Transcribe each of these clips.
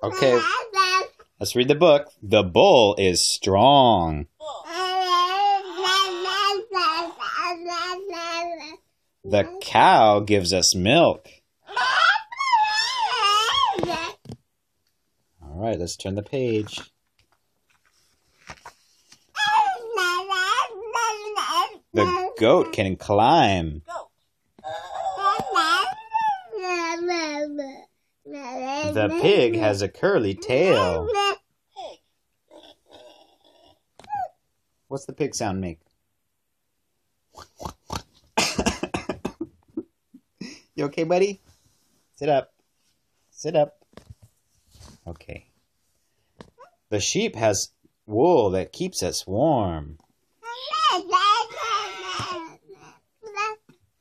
Okay, let's read the book. The bull is strong. The cow gives us milk. All right, let's turn the page. The goat can climb. The pig has a curly tail. What's the pig sound make? You okay, buddy? Sit up. Sit up. Okay. The sheep has wool that keeps us warm.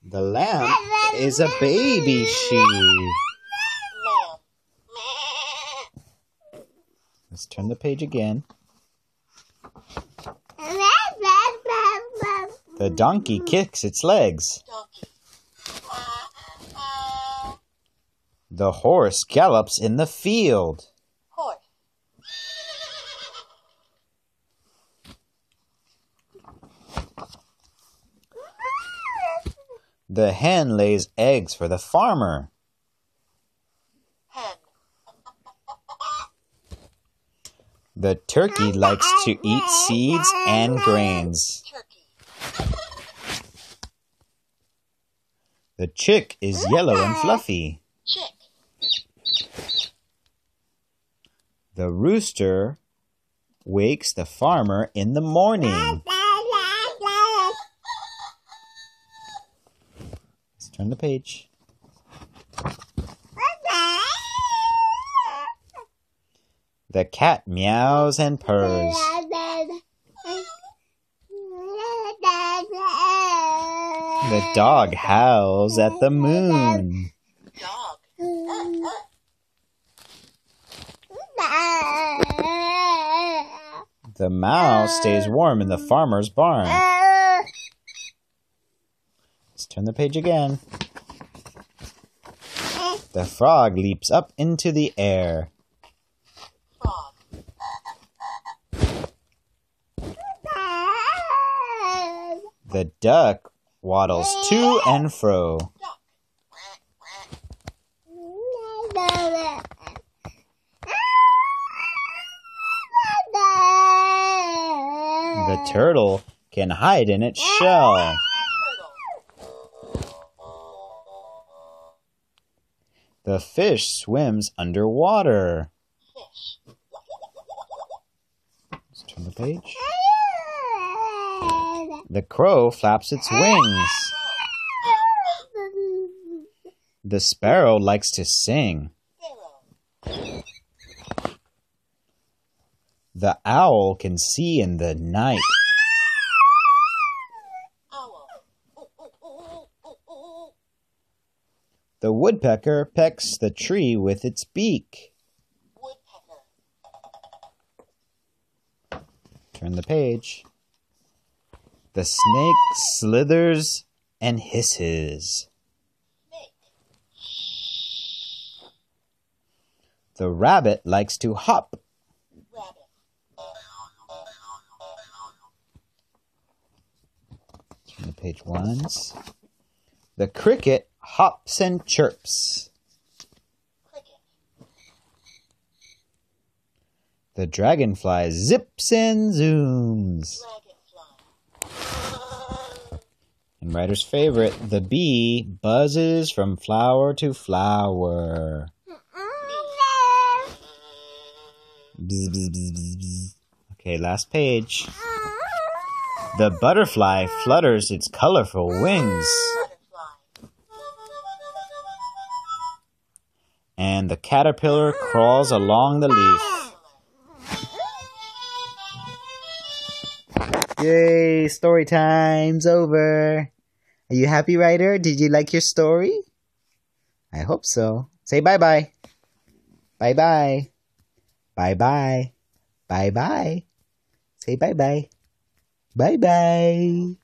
The lamb is a baby sheep. Let's turn the page again. The donkey kicks its legs. The horse gallops in the field. The hen lays eggs for the farmer. The turkey likes to eat seeds and grains. The chick is yellow and fluffy. The rooster wakes the farmer in the morning. Let's turn the page. The cat meows and purrs. The dog howls at the moon. The mouse stays warm in the farmer's barn. Let's turn the page again. The frog leaps up into the air. The duck waddles to and fro. The turtle can hide in its shell. The fish swims underwater. Let's turn the page. The crow flaps its wings. The sparrow likes to sing. The owl can see in the night. The woodpecker pecks the tree with its beak. Turn the page. The snake slithers and hisses. The rabbit likes to hop. Turn to page once. The cricket hops and chirps. The dragonfly zips and zooms. And Ryder's favorite, the bee buzzes from flower to flower. Bzz, bzz, bzz, bzz, bzz. Okay, last page. The butterfly flutters its colorful wings. And the caterpillar crawls along the leaf. Yay, story time's over. Are you happy, Ryder? Did you like your story? I hope so. Say bye-bye. Bye-bye. Bye-bye. Bye-bye. Say bye-bye. Bye-bye.